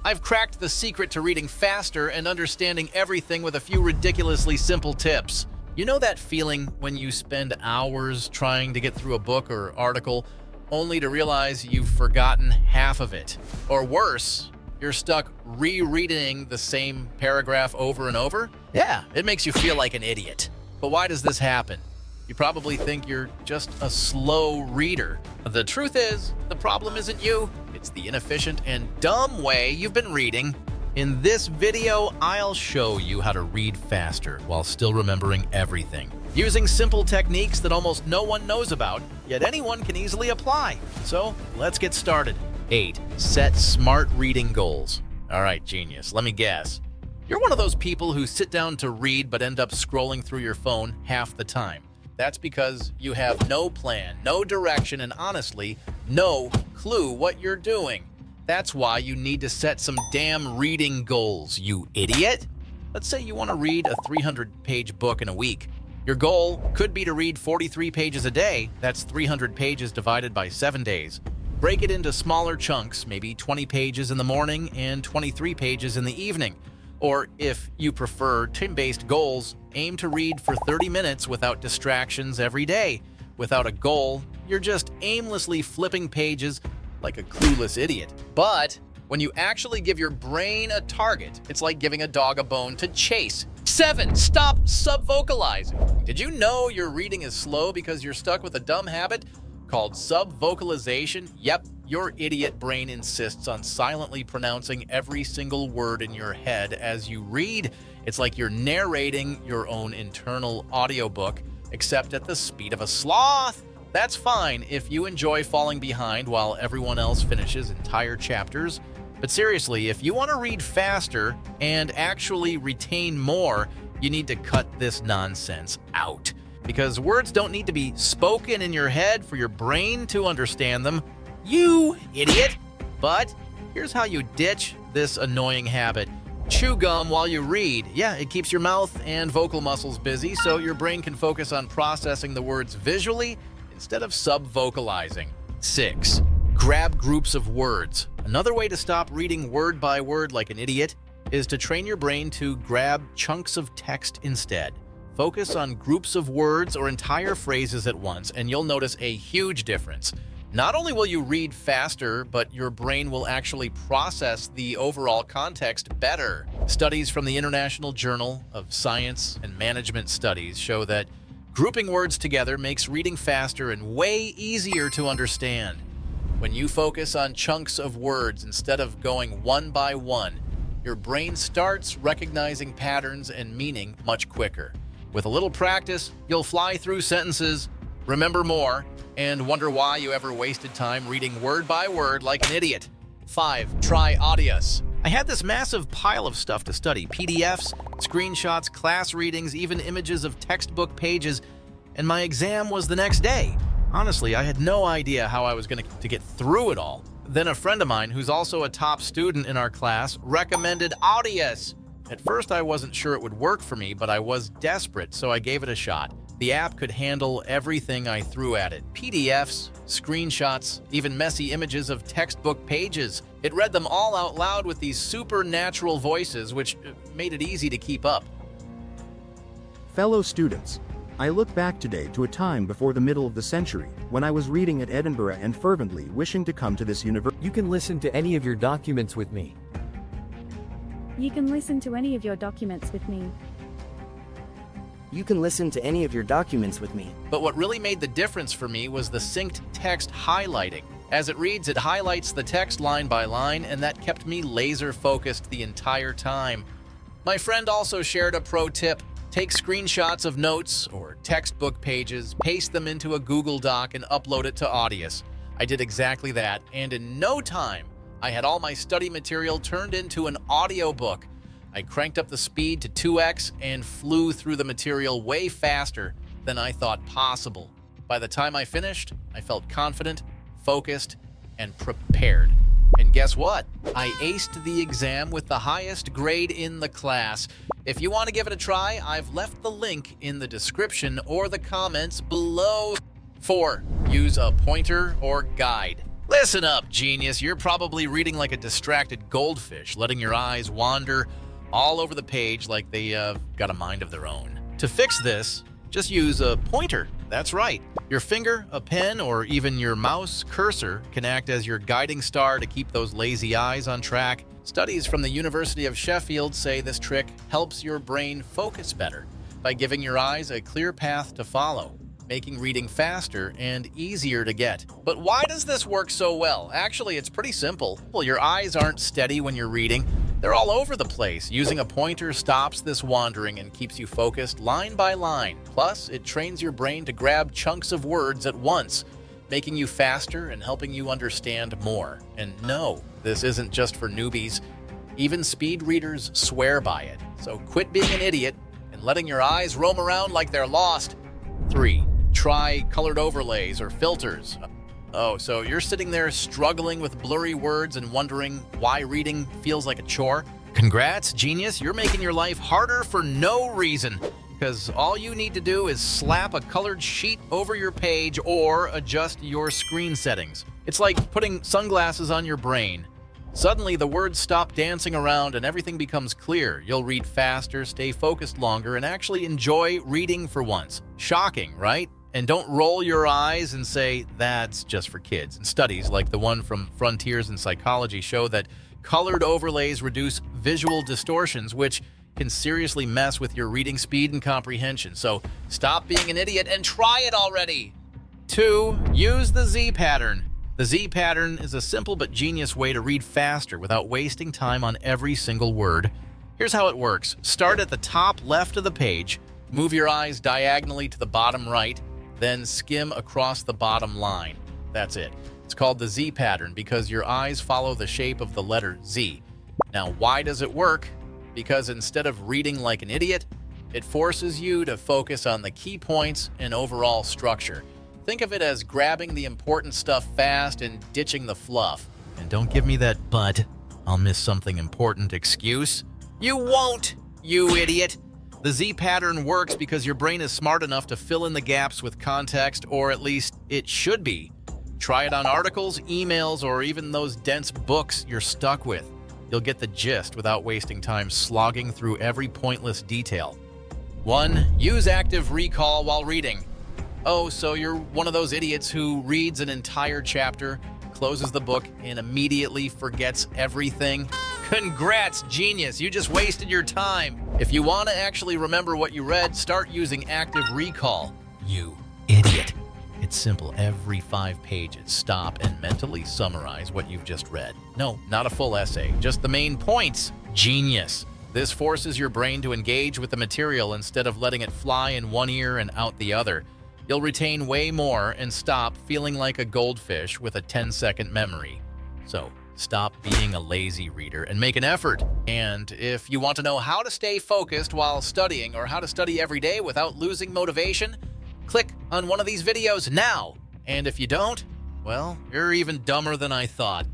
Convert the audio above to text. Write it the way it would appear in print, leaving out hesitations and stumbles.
I've cracked the secret to reading faster and understanding everything with a few ridiculously simple tips. You know that feeling when you spend hours trying to get through a book or article only to realize you've forgotten half of it? Or worse, you're stuck rereading the same paragraph over and over? Yeah, it makes you feel like an idiot. But why does this happen? You probably think you're just a slow reader. The truth is, the problem isn't you. It's the inefficient and dumb way you've been reading. In this video, I'll show you how to read faster while still remembering everything, using simple techniques that almost no one knows about, yet anyone can easily apply. So, let's get started. 8. Set smart reading goals. All right, genius, let me guess. You're one of those people who sit down to read but end up scrolling through your phone half the time. That's because you have no plan, no direction, and honestly, no clue what you're doing. That's why you need to set some damn reading goals, you idiot. Let's say you want to read a 300-page book in a week. Your goal could be to read 43 pages a day. That's 300 pages divided by 7 days. Break it into smaller chunks, maybe 20 pages in the morning and 23 pages in the evening. Or if you prefer time-based goals, aim to read for 30 minutes without distractions every day. Without a goal, you're just aimlessly flipping pages like a clueless idiot. But when you actually give your brain a target, it's like giving a dog a bone to chase. 7. Stop subvocalizing. Did you know your reading is slow because you're stuck with a dumb habit called subvocalization? Yep. Your idiot brain insists on silently pronouncing every single word in your head as you read. It's like you're narrating your own internal audiobook, except at the speed of a sloth. That's fine if you enjoy falling behind while everyone else finishes entire chapters. But seriously, if you want to read faster and actually retain more, you need to cut this nonsense out. Because words don't need to be spoken in your head for your brain to understand them. You idiot! But here's how you ditch this annoying habit. Chew gum while you read. Yeah, it keeps your mouth and vocal muscles busy so your brain can focus on processing the words visually instead of sub-vocalizing. 6. Grab groups of words. Another way to stop reading word by word like an idiot is to train your brain to grab chunks of text instead. Focus on groups of words or entire phrases at once, and you'll notice a huge difference. Not only will you read faster, but your brain will actually process the overall context better. Studies from the International Journal of Science and Management Studies show that grouping words together makes reading faster and way easier to understand. When you focus on chunks of words instead of going one by one, your brain starts recognizing patterns and meaning much quicker. With a little practice, you'll fly through sentences, remember more, and wonder why you ever wasted time reading word by word like an idiot. 5. Try audios. I had this massive pile of stuff to study: PDFs, screenshots, class readings, even images of textbook pages, and my exam was the next day. Honestly, I had no idea how I was going to get through it all. Then a friend of mine, who's also a top student in our class, recommended audios. At first, I wasn't sure it would work for me, but I was desperate, so I gave it a shot. The app could handle everything I threw at it: PDFs, screenshots, even messy images of textbook pages. It read them all out loud with these supernatural voices, which made it easy to keep up. Fellow students, I look back today to a time before the middle of the century, when I was reading at Edinburgh and fervently wishing to come to this university. You can listen to any of your documents with me. You can listen to any of your documents with me. You can listen to any of your documents with me. But what really made the difference for me was the synced text highlighting. As it reads, it highlights the text line by line, and that kept me laser focused the entire time. My friend also shared a pro tip: take screenshots of notes or textbook pages, paste them into a Google Doc, and upload it to Audius. I did exactly that, and in no time, I had all my study material turned into an audiobook. I cranked up the speed to 2x and flew through the material way faster than I thought possible. By the time I finished, I felt confident, focused, and prepared. And guess what? I aced the exam with the highest grade in the class. If you want to give it a try, I've left the link in the description or the comments below. 4. Use a pointer or guide. Listen up, genius. You're probably reading like a distracted goldfish, letting your eyes wander all over the page like they got a mind of their own. To fix this, just use a pointer. That's right. Your finger, a pen, or even your mouse cursor can act as your guiding star to keep those lazy eyes on track. Studies from the University of Sheffield say this trick helps your brain focus better by giving your eyes a clear path to follow, making reading faster and easier to get. But why does this work so well? Actually, it's pretty simple. Well, your eyes aren't steady when you're reading. They're all over the place. Using a pointer stops this wandering and keeps you focused line by line. Plus, it trains your brain to grab chunks of words at once, making you faster and helping you understand more. And no, this isn't just for newbies. Even speed readers swear by it. So quit being an idiot and letting your eyes roam around like they're lost. 3. Try colored overlays or filters. Oh, so you're sitting there struggling with blurry words and wondering why reading feels like a chore? Congrats, genius. You're making your life harder for no reason, because all you need to do is slap a colored sheet over your page or adjust your screen settings. It's like putting sunglasses on your brain. Suddenly, the words stop dancing around and everything becomes clear. You'll read faster, stay focused longer, and actually enjoy reading for once. Shocking, right? And don't roll your eyes and say, that's just for kids. And studies like the one from Frontiers in Psychology show that colored overlays reduce visual distortions, which can seriously mess with your reading speed and comprehension. So stop being an idiot and try it already. 2. Use the Z pattern. The Z pattern is a simple but genius way to read faster without wasting time on every single word. Here's how it works. Start at the top left of the page, move your eyes diagonally to the bottom right, then skim across the bottom line. That's it. It's called the Z pattern because your eyes follow the shape of the letter Z. Now, why does it work? Because instead of reading like an idiot, it forces you to focus on the key points and overall structure. Think of it as grabbing the important stuff fast and ditching the fluff. And don't give me that "but I'll miss something important" excuse. You won't, you idiot! The Z pattern works because your brain is smart enough to fill in the gaps with context, or at least it should be. Try it on articles, emails, or even those dense books you're stuck with. You'll get the gist without wasting time slogging through every pointless detail. 1. Use active recall while reading. Oh, so you're one of those idiots who reads an entire chapter, closes the book, and immediately forgets everything? Congrats, genius! You just wasted your time. If you want to actually remember what you read, start using active recall. You idiot. It's simple. Every 5 pages, stop and mentally summarize what you've just read. No, not a full essay, just the main points. Genius. This forces your brain to engage with the material instead of letting it fly in one ear and out the other. You'll retain way more and stop feeling like a goldfish with a 10-second memory. So, stop being a lazy reader and make an effort. And if you want to know how to stay focused while studying or how to study every day without losing motivation, click on one of these videos now. And if you don't, well, you're even dumber than I thought.